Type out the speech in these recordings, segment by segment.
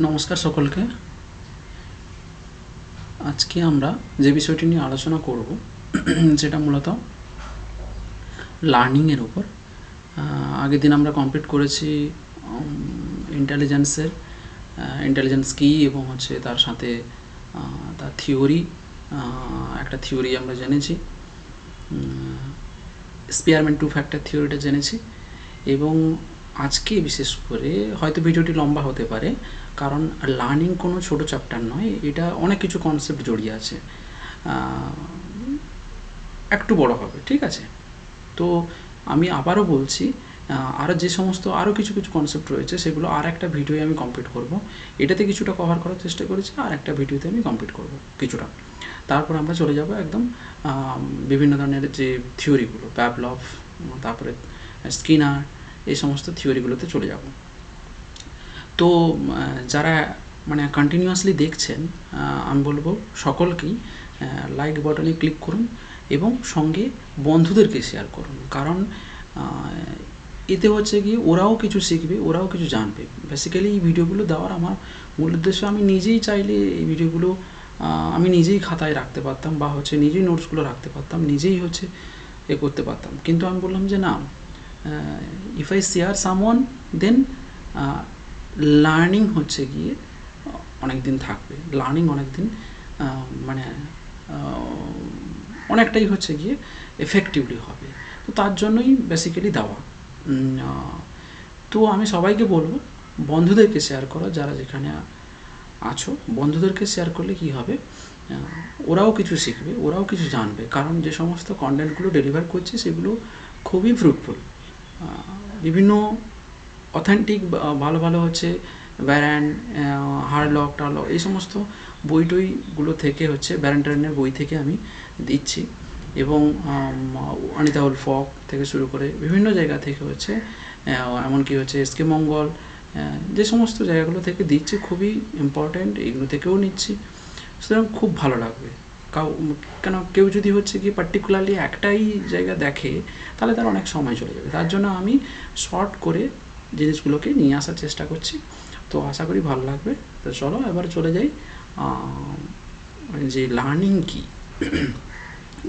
নমস্কার সকলকে। আজকে আমরা যে বিষয়টি নিয়ে আলোচনা করব সেটা মূলত লার্নিংয়ের উপর। আগের দিন আমরা কমপ্লিট করেছি ইন্টেলিজেন্স কী এবং তার সাথে তার থিওরি, একটা থিওরি আমরা জেনেছি, স্পিয়ারম্যান টু ফ্যাক্টর থিওরিটা জেনেছি। এবং আজকে বিশেষ করে হয়তো ভিডিওটি লম্বা হতে পারে, কারণ লার্নিং কোনো ছোটো চ্যাপ্টার নয়, এটা অনেক কিছু কনসেপ্ট জড়িয়ে আছে, একটু বড় হবে, ঠিক আছে? তো আমি আবারও বলছি, আরও যে সমস্ত আরও কিছু কিছু কনসেপ্ট রয়েছে সেগুলো আর একটা ভিডিওয়ে আমি কমপ্লিট করব। এটাতে কিছুটা কভার করার চেষ্টা করেছি, আর একটা ভিডিওতে আমি কমপ্লিট করব কিছুটা। তারপর আমরা চলে যাব একদম বিভিন্ন ধরনের যে থিওরিগুলো, প্যাভলভ, তারপরে স্কিনার, এই সমস্ত থিওরিগুলোতে চলে যাব। তো যারা মানে কন্টিনিউয়াসলি দেখছেন, আমি বলবো সকলকেই লাইক বাটনে ক্লিক করুন এবং সঙ্গে বন্ধুদেরকে শেয়ার করুন, কারণ এতে গিয়ে ওরাও কিছু শিখবে, ওরাও কিছু জানবে। বেসিক্যালি এই ভিডিওগুলো দেওয়ার আমার মূল উদ্দেশ্য, আমি নিজেই চাইলে এই ভিডিওগুলো আমি নিজেই খাতায় রাখতে পারতাম, বা নিজেই নোটসগুলো রাখতে পারতাম, নিজেই এ করতে পারতাম, কিন্তু আমি বললাম যে না, if I share someone, then learning গিয়ে অনেক দিন থাকবে, লার্নিং অনেক দিন মানে অনেকটাই গিয়ে এফেক্টিভলি হবে। তো তার জন্যই বেসিক্যালি দেওয়া। তো আমি সবাইকে বলবো বন্ধুদেরকে শেয়ার করো, যারা যেখানে আছো বন্ধুদেরকে শেয়ার করলে কি হবে, ওরাও কিছু শিখবে, ওরাও কিছু জানবে, কারণ যে সমস্ত কন্টেন্টগুলো ডেলিভার করছে সেগুলো খুবই ফ্রুটফুল। বিভিন্ন অথেন্টিক ভালো ভালো ব্যারান, হারলক টারলক, এই সমস্ত বই টইগুলো থেকে ব্যারান ট্যারানের বই থেকে আমি দিচ্ছি, এবং অনিতা উলফক থেকে শুরু করে বিভিন্ন জায়গা থেকে এমনকি এসকে মঙ্গল, যে সমস্ত জায়গাগুলো থেকে দিচ্ছি খুবই ইম্পর্ট্যান্ট, এইগুলো থেকেও নিচ্ছি। সুতরাং খুব ভালো লাগবে। কেন কেউ যদি কি পার্টিকুলারলি একটাই জায়গা দেখে, তাহলে তার অনেক সময় চলে যাবে। তার জন্য আমি শর্ট করে জিনিসগুলোকে নিয়ে আসার চেষ্টা করছি। তো আশা করি ভালো লাগবে। তো চলো এবার চলে যাই যে লার্নিং কি।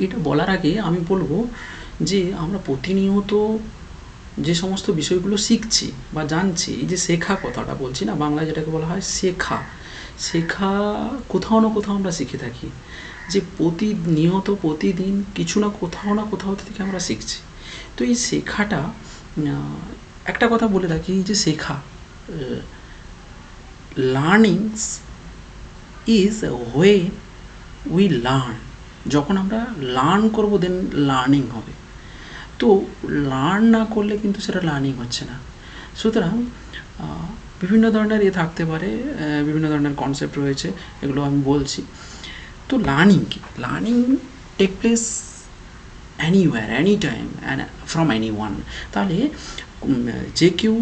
এটা বলার আগে আমি বলবো যে আমরা প্রতিনিয়ত যে সমস্ত বিষয়গুলো শিখছি বা জানছি, এই যে শেখা কথাটা বলছি না, বাংলায় যেটাকে বলা হয় শেখা, শেখা কোথাও না কোথাও আমরা শিখে থাকি, যে প্রতিনিয়ত প্রতিদিন কিছু না কোথাও থেকে আমরা শিখছি। তো এই শেখাটা, একটা কথা বলে রাখি, যে শেখা, learnings is way we learn. যখন আমরা লার্ন করবো দেন লার্নিং হবে। তো লার্ন না করলে কিন্তু সেটা লার্নিং হচ্ছে না। সুতরাং বিভিন্ন ধরনের থাকতে পারে, বিভিন্ন ধরনের কনসেপ্ট রয়েছে, এগুলো আমি বলছি। তো লার্নিং কি? Learning take place anywhere, any time, and from anyone. তাহলে যে কেউ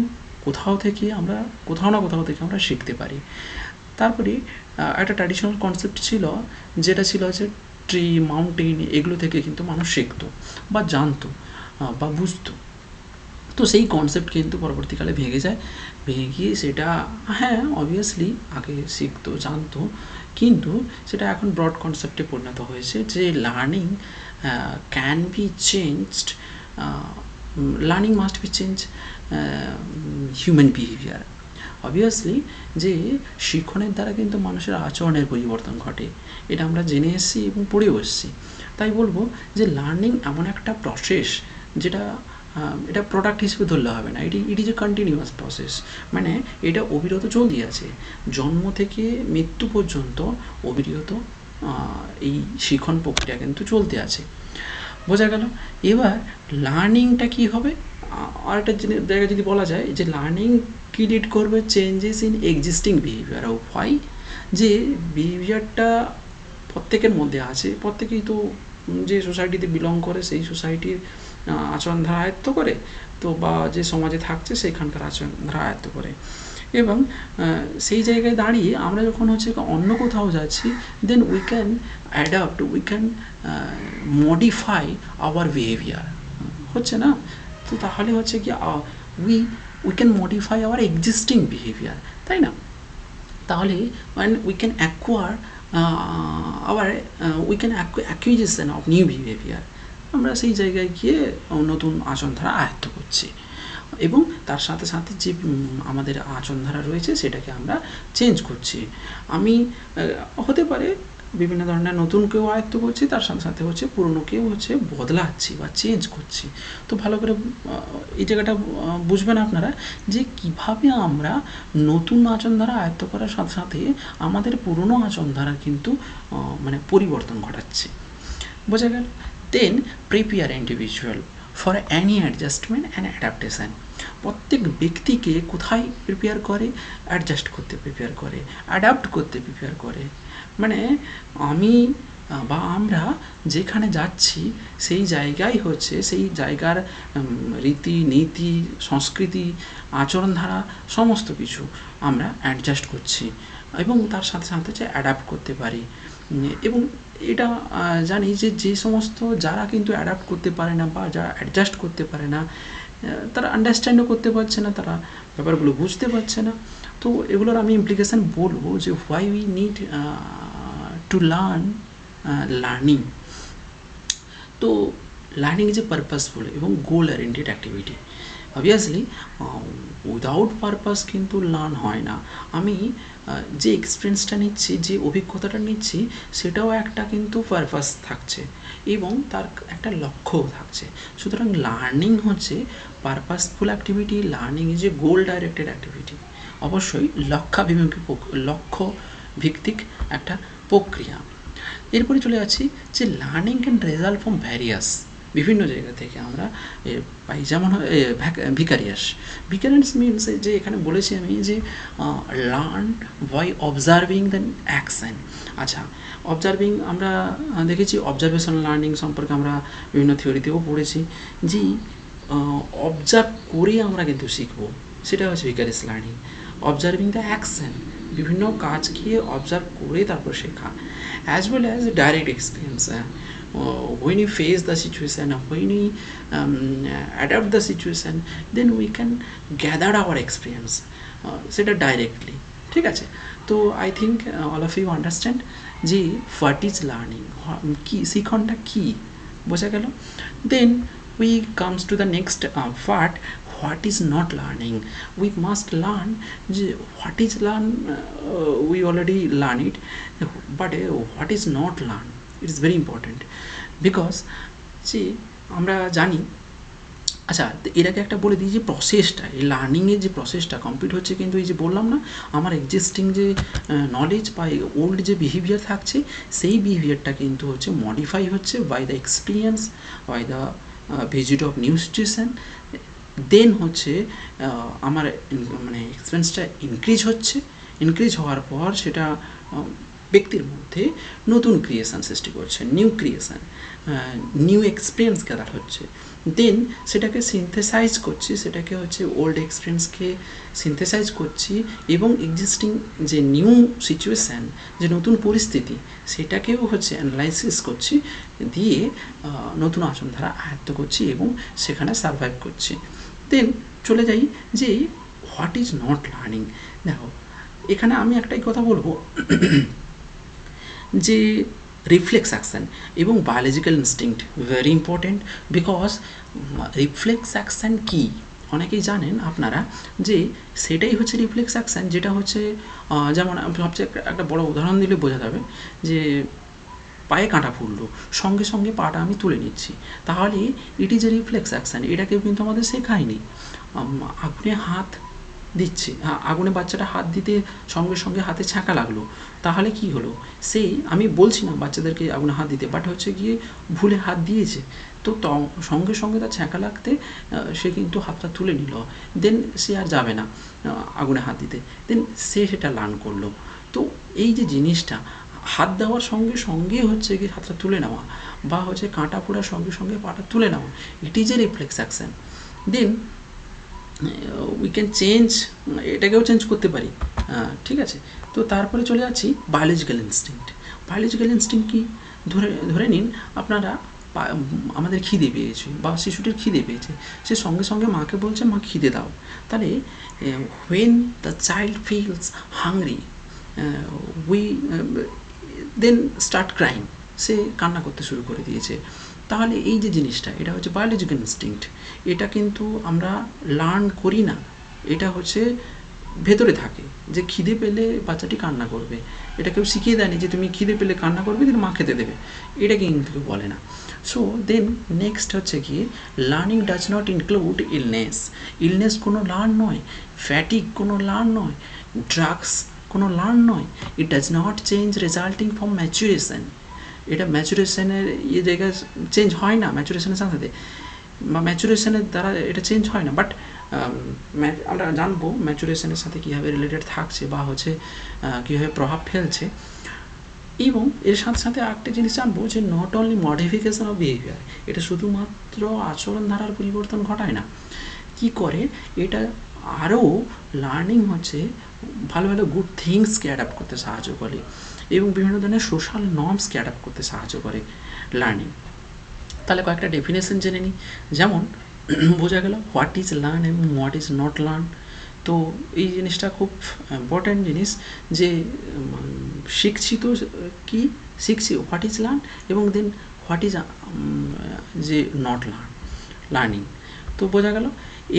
কোথাও না কোথাও থেকে আমরা শিখতে পারি। তারপরে একটা ট্র্যাডিশনাল কনসেপ্ট ছিল, যেটা ছিল ট্রি, মাউন্টেন, এগুলো থেকে কিন্তু মানুষ শিখতো বা জানতো বা বুঝতো। তো সেই কনসেপ্ট কিন্তু পরবর্তীকালে ভেঙে গিয়ে সেটা, হ্যাঁ অবভিয়াসলি আগে শিখতো জানতো, কিন্তু সেটা এখন ব্রড কনসেপ্টে পরিণত হয়েছে, যে learning can be changed, learning must be change human behaviour. Obviously যে শিক্ষণের দ্বারা কিন্তু মানুষের আচরণের পরিবর্তন ঘটে, এটা আমরা জেনে এসেছি এবং পড়েও এসেছি। তাই বলবো যে লার্নিং এমন একটা প্রসেস, যেটা এটা প্রোডাক্ট হিসেবে ধরলে হবে না, ইট ইজ এ কন্টিনিউয়াস প্রসেস। মানে এটা অবিরত চলতেই আছে, জন্ম থেকে মৃত্যু পর্যন্ত অবিরত এই শিক্ষণ প্রক্রিয়া কিন্তু চলতে আছে। বোঝা গেল? এবার লার্নিংটা কি হবে, আরেকটা জায়গা যদি বলা যায়, যে লার্নিং কি লিড করবে, changes in existing behaviour. Why? যে বিহেভিয়ারটা প্রত্যেকের মধ্যে আছে, প্রত্যেকেই তো যে সোসাইটিতে বিলং করে সেই সোসাইটির আচরণধারা আয়ত্ত করে, তো বা যে সমাজে থাকছে সেইখানকার আচরণধারা আয়ত্ত করে, এবং সেই জায়গায় দাঁড়িয়ে আমরা যখন অন্য কোথাও যাচ্ছি, then we can adapt, we can modify our behaviour, হচ্ছে না? তো তাহলে কি we can modify our existing behaviour, তাই না? তাহলে when we can acquire our we can acquisition of new behavior, আমরা সেই জায়গায় গিয়ে নতুন আচরণধারা আয়ত্ত করছি এবং তার সাথে সাথে যে আমাদের আচরণধারা রয়েছে সেটাকে আমরা চেঞ্জ করছি। আমি হতে পারে বিভিন্ন ধরনের নতুন কেউ আয়ত্ত করছি, তার সাথে সাথে হচ্ছে পুরনোকেও হচ্ছে বদলাচ্ছি বা চেঞ্জ করছি। তো ভালো করে এই জায়গাটা বুঝবেন আপনারা যে কিভাবে আমরা নতুন আচরণধারা আয়ত্ত করার সাথে সাথে আমাদের পুরনো আচরণধারা কিন্তু মানে পরিবর্তন ঘটাচ্ছি। বোঝা গেল? Then prepare individual for any adjustment and adaptation. প্রত্যেক ব্যক্তিকে কোথায় প্রিপেয়ার করে? অ্যাডজাস্ট করতে প্রিপেয়ার করে, অ্যাডাপ্ট করতে প্রিপেয়ার করে। মানে আমি বা আমরা যেখানে যাচ্ছি সেই জায়গায় হচ্ছে সেই জায়গার রীতি নীতি সংস্কৃতি আচরণধারা সমস্ত কিছু আমরা অ্যাডজাস্ট করছি এবং তার সাথে সাথে হচ্ছে অ্যাডাপ্ট করতে পারি। এবং এটা জানি যে যে সমস্ত যারা কিন্তু অ্যাডাপ্ট করতে পারে না বা যারা অ্যাডজাস্ট করতে পারে না, তারা আন্ডারস্ট্যান্ডও করতে পারছে না, তারা ব্যাপারগুলো বুঝতে পারছে না। তো এগুলোর আমি ইমপ্লিকেশান বলবো যে why we need to learning. তো লার্নিং ইজ এ পারপাসফুল এবং গোল oriented activity. Obviously without purpose কিন্তু লার্ন হয় না। আমি যে এক্সপিরিয়েন্সটা নিচ্ছি, যে অভিজ্ঞতাটা নিচ্ছি, সেটাও একটা কিন্তু পারপাস থাকছে এবং তার একটা লক্ষ্যও থাকছে। সুতরাং লার্নিং হচ্ছে purposeful activity, learning is a goal directed activity. অবশ্যই লক্ষ্য ভিত্তিক একটা প্রক্রিয়া। এরপরে চলে যাচ্ছি যে learning can result from various, বিভিন্ন জায়গা থেকে আমরা পাই। যেমন ভিকারিয়াস মিনস যে এখানে বলেছি আমি যে learn by observing the action. আচ্ছা, অবজার্ভিং আমরা দেখেছি, অবজারভেশন লার্নিং সম্পর্কে আমরা বিভিন্ন থিওরিতেও পড়েছি যে অবজার্ভ করে আমরা কিন্তু শিখবো, সেটা হচ্ছে ভিকারিয়াস লার্নিং। অবজার্ভিং দ্য অ্যাকশন, বিভিন্ন কাজকে অবজার্ভ করে তারপর শেখা, as well as direct experience. When you face the situation, when we adapt the situation, then we can gather our experience সেটা ডাইরেক্টলি। ঠিক আছে? তো I think all of you understand যে হোয়াট ইজ লার্নিং, কী শিখনটা কী, বোঝা গেল? দেন we comes to the next part, what is not learning. We must learn what is learn, we already learn it, but what is not learn, it is very important because যে আমরা জানি। আচ্ছা, এর আগে একটা বলে দিই যে প্রসেসটা, এই লার্নিংয়ের যে প্রসেসটা কমপ্লিট হচ্ছে কিন্তু এই যে বললাম না, আমার এক্সিস্টিং যে নলেজ বা ওল্ড যে বিহেভিয়ার থাকছে সেই বিহেভিয়ারটা কিন্তু হচ্ছে মডিফাই হচ্ছে by the experience, by the visit of new situation. Then হচ্ছে আমার মানে এক্সপিরিয়েন্সটা ইনক্রিজ হওয়ার পর সেটা ব্যক্তির মধ্যে নতুন ক্রিয়েশান সৃষ্টি করছে, new creation, new experience gather হচ্ছে। দেন সেটাকে সিনথেসাইজ করছি, সেটাকে হচ্ছে ওল্ড এক্সপিরিয়েন্সকে সিনথেসাইজ করছি এবং এক্সিস্টিং যে নিউ সিচুয়েশান, যে নতুন পরিস্থিতি, সেটাকেও হচ্ছে অ্যানালাইসিস করছি, দিয়ে নতুন আচরণধারা আয়ত্ত করছি এবং সেখানে সারভাইভ করছি। দেন চলে যাই যে হোয়াট ইজ নট লার্নিং। দেখো, এখানে আমি একটাই কথা বলবো যে রিফ্লেক্স অ্যাকশান এবং biological instinct very important. Because reflex action কী অনেকেই জানেন আপনারা যে সেটাই হচ্ছে রিফ্লেক্স অ্যাকশান, যেটা হচ্ছে যেমন সবচেয়ে একটা বড় উদাহরণ দিলে বোঝা যাবে যে পায়ে কাঁটা ফুললো, সঙ্গে সঙ্গে পাটা আমি তুলে নিচ্ছি, তাহলে ইট ইজ এ রিফ্লেক্স অ্যাকশান। এটাকেও কিন্তু আমাদের শেখায়নি। আগুনে হাত দিচ্ছে, আগুনে বাচ্চাটা হাত দিতে সঙ্গে সঙ্গে হাতে ছ্যাঁকা লাগলো, তাহলে কি হলো? সেই আমি বলছি না বাচ্চাদেরকে আগুনে হাত দিতে, বাট হচ্ছে গিয়ে ভুলে হাত দিয়েছে, তো সঙ্গে সঙ্গে তার ছ্যাঁকা লাগতে সে কিন্তু হাতটা তুলে নিল, দেন সে আর যাবে না আগুনে হাত দিতে, দেন সে সেটা লার্ন করলো। তো এই যে জিনিসটা হাত দেওয়ার সঙ্গে সঙ্গে হচ্ছে গিয়ে হাতটা তুলে নেওয়া বা হচ্ছে কাঁটা ফোড়ার সঙ্গে সঙ্গে পাটা তুলে নেওয়া, it is a reflex action. Then we can change, এটাকেও চেঞ্জ করতে পারি। ঠিক আছে? তো তারপরে চলে যাচ্ছি বায়োলজিক্যাল ইনস্টিংক্ট। বায়োলজিক্যাল ইনস্টিংক্ট কি? ধরে নিন আপনারা আমাদের খিদে পেয়েছে বা শিশুটির খিদে পেয়েছে, সে সঙ্গে সঙ্গে মাকে বলছে মা খিদে দাও। তাহলে when the child feels hungry, we then start crying, সে কান্না করতে শুরু করে দিয়েছে। তাহলে এই যে জিনিসটা, এটা হচ্ছে বায়োলজিক্যাল ইনস্টিংক্ট, এটা কিন্তু আমরা লার্ন করি না, এটা হচ্ছে ভেতরে থাকে যে খিদে পেলে বাচ্চাটি কান্না করবে, এটা কেউ শিখিয়ে দেয়নি যে তুমি খিদে পেলে কান্না করবে কিন্তু মা খেতে দেবে, এটা কিন্তু কেউ বলে না। সো দেন নেক্সট হচ্ছে কি, learning does not include illness. Illness কোনো লার্ন নয়, ফ্যাটিক কোনো লার্ন নয়, ড্রাগস কোনো লার্ন নয়। It does not change resulting from maturation. এটা ম্যাচুরেশনের ইয়ে জায়গায় চেঞ্জ হয় না, ম্যাচুরেশনের সাথে সাথে বা ম্যাচুরেশনের দ্বারা এটা চেঞ্জ হয় না। বাট আমরা জানবো ম্যাচুরেশনের সাথে কীভাবে রিলেটেড থাকছে বা হচ্ছে কীভাবে প্রভাব ফেলছে। এবং এর সাথে সাথে আরেকটা জিনিস জানবো যে not only modification of behaviour, এটা শুধুমাত্র আচরণ ধারার পরিবর্তন ঘটায় না, কি করে এটা আরও লার্নিং হচ্ছে ভালো ভালো গুড থিংসকে অ্যাডাপ্ট করতে সাহায্য করে এবং বিভিন্ন ধরনের সোশ্যাল নর্মসকে অ্যাডাপ্ট করতে সাহায্য করে লার্নিং। তাহলে কয়েকটা ডেফিনেশন জেনে নিই। যেমন বোঝা গেল হোয়াট ইজ লার্ন এবং হোয়াট ইজ নট লার্ন। তো এই জিনিসটা খুব ইম্পর্ট্যান্ট জিনিস যে শিখছি তো কি শিখছি, হোয়াট ইজ লার্ন এবং দেন হোয়াট ইজ যে নট লার্নিং। তো বোঝা গেল।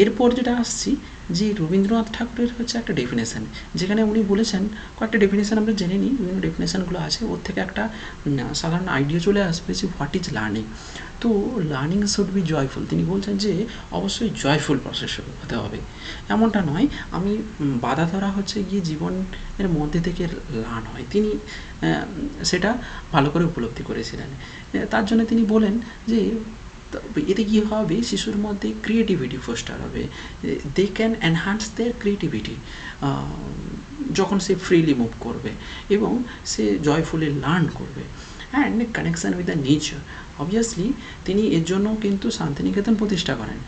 এরপর যেটা আসছি যে রবীন্দ্রনাথ ঠাকুরের হচ্ছে একটা ডেফিনেশান, যেখানে উনি বলেছেন কয়েকটা ডেফিনেশান আমরা জেনে নিই, বিভিন্ন ডেফিনেশানগুলো আছে, ওর থেকে একটা সাধারণ আইডিয়া চলে আসবে যে হোয়াট ইজ লার্নিং। তো লার্নিং শুড বি জয়ফুল। তিনি বলছেন যে অবশ্যই জয়ফুল প্রসেস হতে হবে, এমনটা নয় আমি বাধা ধরা হচ্ছে গিয়ে জীবনের মধ্যে থেকে লার্ন হয়। তিনি সেটা ভালো করে উপলব্ধি করেছিলেন। তার জন্য তিনি বলেন যে এতে কী হবে, শিশুর মধ্যে ক্রিয়েটিভিটি ফোস্টার হবে, they can enhance their creativity যখন সে ফ্রিলি মুভ করবে এবং সে জয়ফুলি লার্ন করবে। And connection with the nature, obviously তিনি এর জন্য কিন্তু শান্তিনিকেতন প্রতিষ্ঠা করেন,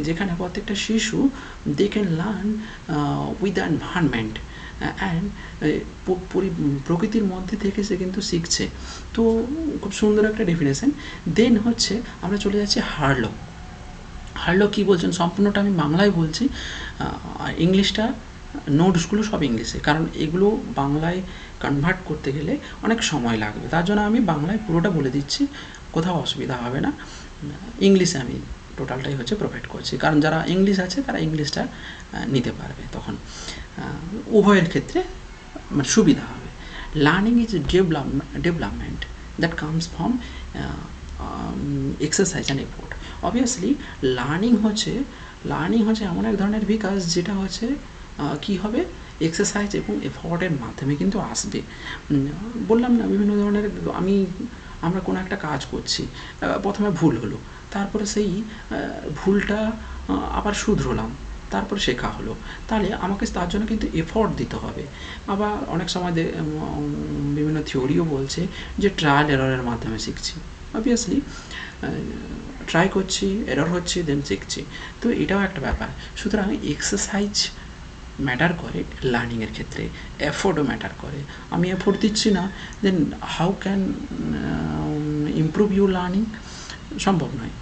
যেখানে প্রত্যেকটা শিশু they can learn with the environment and প্রকৃতির মধ্যে থেকে সে কিন্তু শিখছে। তো খুব সুন্দর একটা ডেফিনেশন। দেন হচ্ছে আমরা চলে যাচ্ছি হার্লো কী বলছেন, সম্পূর্ণটা আমি বাংলায় বলছি, ইংলিশটা নোটসগুলো সব ইংলিশে, কারণ এগুলো বাংলায় কনভার্ট করতে গেলে অনেক সময় লাগবে, তার জন্য আমি বাংলায় পুরোটা বলে দিচ্ছি, কোথাও অসুবিধা হবে না। ইংলিশে আমি টোটালটাই হচ্ছে প্রোভাইড করছি, কারণ যারা ইংলিশ আছে তারা ইংলিশটা নিতে পারবে, তখন উভয়ের ক্ষেত্রে মানে সুবিধা হবে। Learning is development that comes from exercise and effort. Obviously learning হচ্ছে এমন এক ধরনের বিকাশ যেটা হচ্ছে কী হবে, এক্সারসাইজ এবং এফোর্টের মাধ্যমে কিন্তু আসবে। বললাম না বিভিন্ন ধরনের, আমরা কোনো একটা কাজ করছি, প্রথমে ভুল হলো, তারপরে সেই ভুলটা আবার শুধরোলাম, তারপর শেখা হলো, তাহলে আমাকে তার জন্য কিন্তু এফোর্ট দিতে হবে। আবার অনেক সময় বিভিন্ন থিওরিও বলছে যে ট্রায়াল এররের মাধ্যমে শিখছি। অবভিয়াসলি ট্রাই করছি, এরর হচ্ছে, দেন শিখছি, তো এটাও একটা ব্যাপার। সুতরাং এক্সারসাইজ ম্যাটার করে লার্নিংয়ের ক্ষেত্রে, এফোর্টও ম্যাটার করে। আমি এফোর্ট দিচ্ছি না, then how can improve your learning, সম্ভব নয়।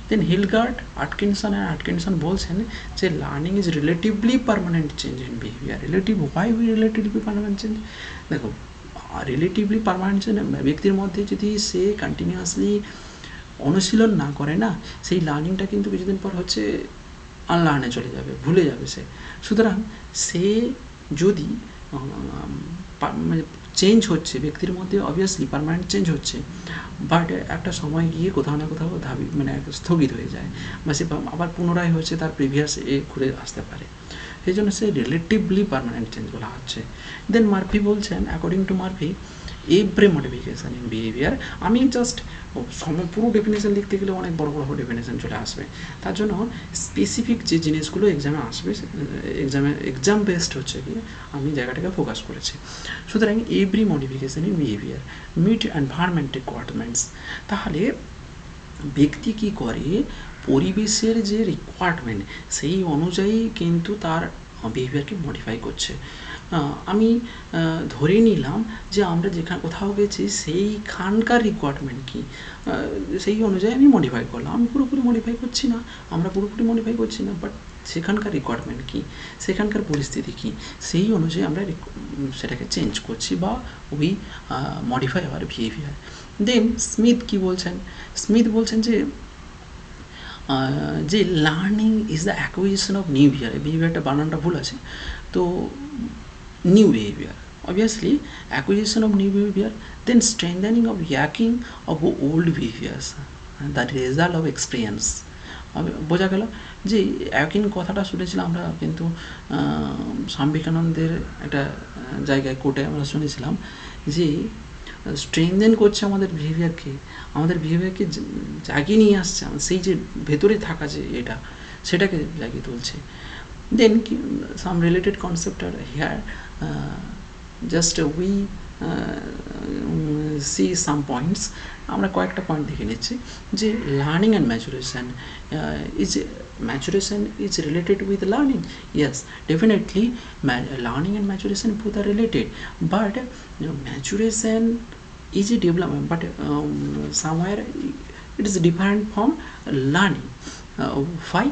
দেন হিলগার্ড, আটকিনসন বলছেন যে learning is relatively permanent change in behaviour. Relatively permanent change, দেখো রিলেটিভলি পারমানেন্ট চেঞ্জ ব্যক্তির মধ্যে যদি সে কন্টিনিউয়াসলি অনুশীলন না করে না, সেই লার্নিংটা কিন্তু কিছুদিন পর হচ্ছে আনলার্নে চলে যাবে, ভুলে যাবে সে। সুতরাং সে যদি মানে চেঞ্জ হচ্ছে ব্যক্তির মধ্যে, অবভিয়াসলি পারমানেন্ট চেঞ্জ হচ্ছে, বাট একটা সময় গিয়ে কোথাও না কোথাও মানে স্থগিত হয়ে যায়, বা সে আবার পুনরায় হচ্ছে তার প্রিভিয়াস ঘুরে আসতে পারে, সেই জন্য সে রিলেটিভলি পারমানেন্ট চেঞ্জ বলা হচ্ছে। দেন মার্ফি বলছেন, according to Murphy, every modification in behaviour, আমি জাস্ট পুরো ডেফিনেশান লিখতে গেলে অনেক বড় বড় ডেফিনেশান চলে আসবে, তার জন্য স্পেসিফিক যে জিনিসগুলো এক্সামে আসবে, এক্সাম বেসড হচ্ছে গিয়ে আমি জায়গাটাকে ফোকাস করেছি। সুতরাং every modification in behaviour meet environment requirements, তাহলে ব্যক্তি কী করে, পরিবেশের যে রিকোয়ারমেন্ট সেই অনুযায়ী কিন্তু তার বিহেভিয়ারকে মডিফাই করছে। আমি ধরে নিলাম যে আমরা যেখানে কোথাও গেছি সেইখানকার রিকোয়ারমেন্ট কী, সেই অনুযায়ী আমি মডিফাই করলাম। আমি পুরোপুরি মডিফাই করছি না, বাট সেখানকার রিকোয়ারমেন্ট কী, সেখানকার পরিস্থিতি কী, সেই অনুযায়ী আমরা সেটাকে চেঞ্জ করছি বা we modify our behaviour. Then Smith কী বলছেন, স্মিথ বলছেন যে learning is the acquisition of new behaviour. এই বিহেভিয়ারটা বানানটা ভুল আছে, তো new behaviour, obviously acquisition of new behavior, then strengthening of yakking of old behaviors, that result of experience. বোঝা গেল যে একই কথাটা শুনেছিলাম আমরা, কিন্তু স্বামী বিবেকানন্দের একটা জায়গায় কোর্টে আমরা শুনেছিলাম যে স্ট্রেংথেন করছে আমাদের বিহেভিয়ারকে, আমাদের বিহেভিয়ারকে জাগিয়ে নিয়ে আসছে, সেই যে ভেতরে থাকা যে এটা, সেটাকে জাগিয়ে তুলছে। Then some related concept are here, just we see some points. আমরা কয়েকটা পয়েন্ট দেখে নিচ্ছি যে learning and maturation is related with learning. Yes, definitely learning and maturation both are related, but maturation is a development, but somewhere it is different from learning. Why?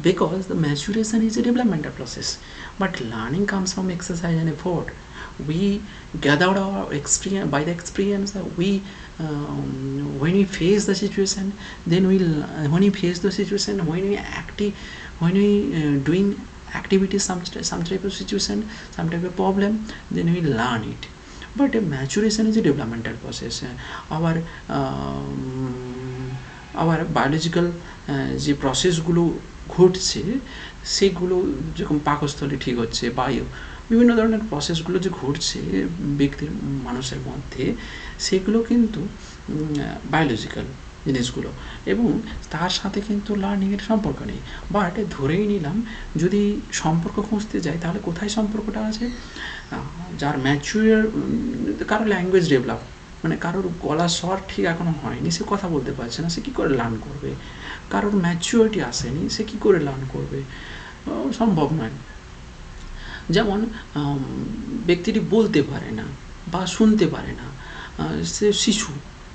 Because the maturation is a developmental process, but learning comes from exercise and effort. We gathered our experience, by the experience we when we face the situation, then when we face the situation, when we doing activities, some type of situation, some type of problem, then we learn it. But maturation is a developmental process. Our biological যে প্রসেসগুলো ঘটছে, সেগুলো যেরকম পাকস্থলী ঠিক হচ্ছে, বায়ু, বিভিন্ন ধরনের প্রসেসগুলো যে ঘটছে ব্যক্তির মানুষের মধ্যে, সেগুলো কিন্তু বায়োলজিক্যাল জিনিসগুলো, এবং তার সাথে কিন্তু লার্নিংয়ের সম্পর্ক নেই। বাট ধরেই নিলাম যদি সম্পর্ক খুঁজতে যাই, তাহলে কোথায় সম্পর্কটা আছে? যার ম্যাচুয়ার, কারো ল্যাঙ্গুয়েজ ডেভেলপ, মানে কারোর গলার স্বর ঠিক এখনও হয়নি, সে কথা বলতে পারছে না, সে কী করে লার্ন করবে? কারোর ম্যাচুরিটি আসেনি, সে কী করে লার্ন করবে? সম্ভব নয়। যেমন ব্যক্তিটি বলতে পারে না বা শুনতে পারে না, সে শিশু,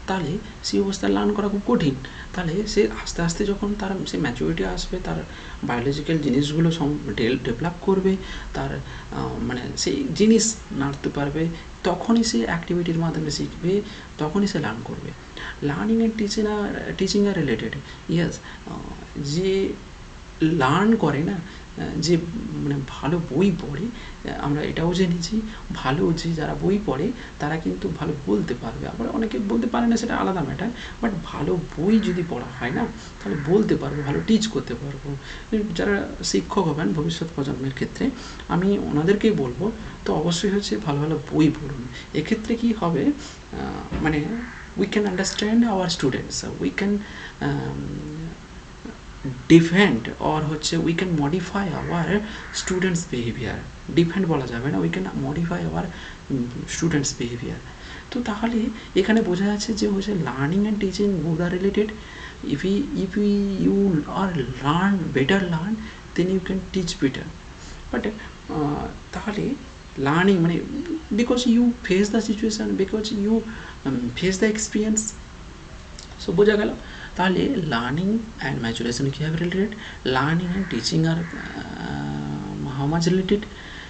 তাহলে সেই অবস্থায় লার্ন করা খুব কঠিন। তাহলে সে আস্তে আস্তে যখন তার সে ম্যাচুরিটি আসবে, তার বায়োলজিক্যাল জিনিসগুলো ডেভেলপ করবে, তার মানে সেই জিনিস নাড়তে পারবে, তখনই সে অ্যাক্টিভিটির মাধ্যমে শিখবে, তখনই সে লার্ন করবে। Learning and teaching are related. Yes, যে লার্ন করে না, যে মানে ভালো বই পড়ে, আমরা এটাও জেনেছি ভালো যে যারা বই পড়ে তারা কিন্তু ভালো বলতে পারবে, আবার অনেকে বলতে পারে না, সেটা আলাদা ম্যাটার। বাট ভালো বই যদি পড়া হয় না, তাহলে বলতে পারবো, ভালো টিচ করতে পারবো। যারা শিক্ষক হবেন ভবিষ্যৎ প্রজন্মের ক্ষেত্রে, আমি ওনাদেরকেই বলবো, তো অবশ্যই হচ্ছে ভালো ভালো বই পড়ুন। এক্ষেত্রে কি হবে, মানে we can understand our students, we can defend or হচ্ছে we can modify our students behaviour. Defend বলা যাবে না, we can modify our students behaviour. তো তাহলে এখানে বোঝা যাচ্ছে যে হচ্ছে learning and teaching both are related. if you are better learn, then you can teach better. But তাহলে লার্নিং মানে because you face the situation, because you face the experience. So বোঝা গেল তাহলে লার্নিং অ্যান্ড ম্যাচুরেশন কীভাবে related, learning and teaching are how much related,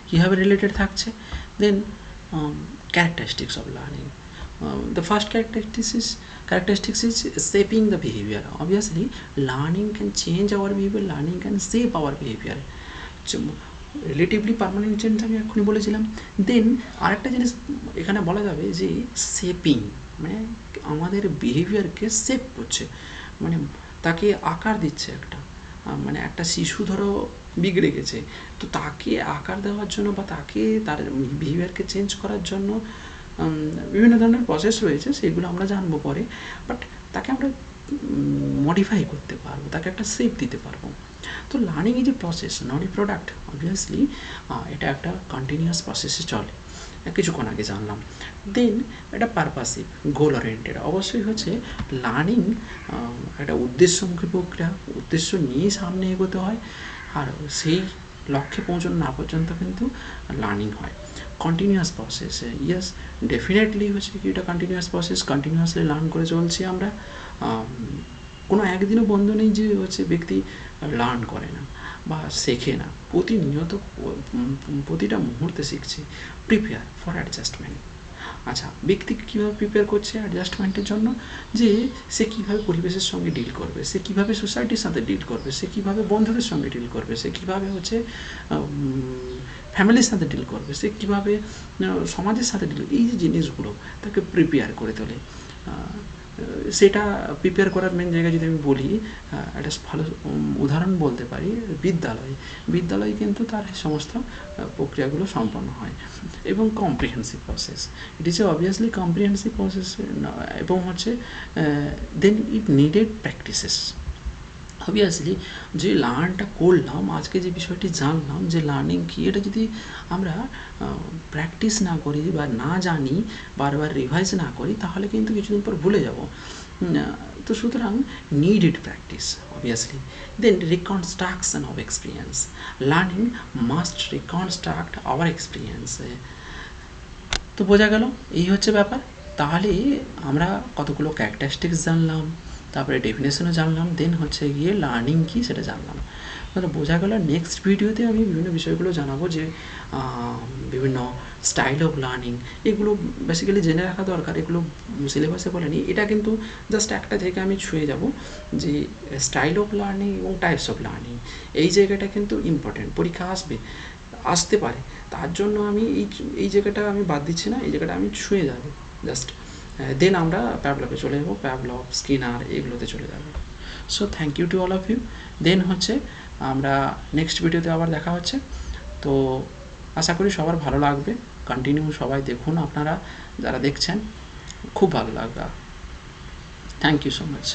কীভাবে related থাকছে। Then characteristics of learning. The first characteristics is shaping the behavior. Obviously, learning can change our behavior, learning can shape our behavior. Relatively permanent change আমি এক্ষুনি বলেছিলাম। দেন আরেকটা জিনিস এখানে বলা যাবে যে শেপিং, মানে আমাদের বিহেভিয়ারকে শেপ করছে, মানে তাকে আকার দিচ্ছে। মানে একটা শিশু ধরো বিগড়ে গেছে, তো তাকে আকার দেওয়ার জন্য বা তাকে তার বিহেভিয়ারকে চেঞ্জ করার জন্য বিভিন্ন ধরনের প্রসেস রয়েছে, সেগুলো আমরা জানবো পরে। বাট তাকে আমরা মডিফাই করতে পারবো, তাকে একটা শেপ দিতে পারবো। তো learning is a process, not a product. Obviously এটা একটা কন্টিনিউয়াস প্রসেসে চলে, কিছুক্ষণ আগে জানলাম। দেন এটা পারপাসিভ, গোল ওরিয়েন্টেড। অবশ্যই হচ্ছে লার্নিং একটা উদ্দেশ্যমুখী প্রক্রিয়া, উদ্দেশ্য নিয়ে সামনে এগোতে হয়, আর সেই লক্ষ্যে পৌঁছানো না পর্যন্ত কিন্তু লার্নিং হয়। কন্টিনিউয়াস প্রসেস, ইয়েস ডেফিনেটলি হচ্ছে কি এটা কন্টিনিউয়াস প্রসেস, কন্টিনিউয়াসলি লার্ন করে চলছি আমরা। কোনো একদিনও বন্ধ নেই যে হচ্ছে ব্যক্তি লার্ন করে না। বা শেখে না, প্রতিনিয়ত প্রতিটা মুহূর্তে শিখছে। Prepare for adjustment. আচ্ছা, ব্যক্তি কীভাবে প্রিপেয়ার করছে অ্যাডজাস্টমেন্টের জন্য, যে সে কীভাবে পরিবেশের সঙ্গে ডিল করবে, সে কীভাবে সোসাইটির সাথে ডিল করবে, সে কীভাবে বন্ধুদের সঙ্গে ডিল করবে, সে কীভাবে হচ্ছে ফ্যামিলির সাথে ডিল করবে, সে কীভাবে সমাজের সাথে ডিল, এই যে জিনিসগুলো তাকে প্রিপেয়ার করে তোলে। সেটা প্রিপেয়ার করার মেন জায়গায় যদি আমি বলি, একটা ভালো উদাহরণ বলতে পারি, বিদ্যালয় কিন্তু তার সমস্ত প্রক্রিয়াগুলো সম্পন্ন হয়। এবং comprehensive process, it is A obviously comprehensive process, এবং হচ্ছে দেন ইট নিডেড প্র্যাকটিসেস। অবভিয়াসলি যে লার্নটা করলাম, আজকে যে বিষয়টি জানলাম যে লার্নিং কী, এটা যদি আমরা প্র্যাকটিস না করি বা না জানি, বারবার রিভাইজ না করি, তাহলে কিন্তু কিছুদিন পর ভুলে যাব। তো সুতরাং needed practice obviously. Then reconstruction of experience, learning must reconstruct our experience. তো বোঝা গেল, এই হচ্ছে ব্যাপার। তাহলে আমরা কতগুলো ক্যারেক্টারিস্টিক্স জানলাম, তারপরে ডেফিনেশনও জানলাম, দেন হচ্ছে গিয়ে লার্নিং কী সেটা জানলাম। তাহলে বোঝা গেল। নেক্সট ভিডিওতে আমি বিভিন্ন বিষয়গুলো জানাবো, যে বিভিন্ন স্টাইল অফ লার্নিং, এগুলো বেসিক্যালি জেনে রাখা দরকার। এগুলো সিলেবাসে বলেনি, এটা কিন্তু জাস্ট একটা থেকে আমি ছুঁয়ে যাব, যে স্টাইল অফ লার্নিং এবং টাইপস অফ লার্নিং, এই জায়গাটা কিন্তু ইম্পর্টেন্ট, পরীক্ষা আসতে পারে। তার জন্য আমি এই জায়গাটা আমি বাদ দিচ্ছি না, এই জায়গাটা আমি ছুঁয়ে যাবো জাস্ট। দেন আমরা প্যাভলভে চলে যাবো, প্যাভলভ, স্কিনার, এগুলোতে চলে যাবো। So thank you to all of you. Then হচ্ছে আমরা নেক্সট ভিডিওতে আবার দেখা হচ্ছে। তো আশা করি সবার ভালো লাগবে, কন্টিনিউ সবাই দেখুন, আপনারা যারা দেখছেন খুব ভালো লাগবে। Thank you so much.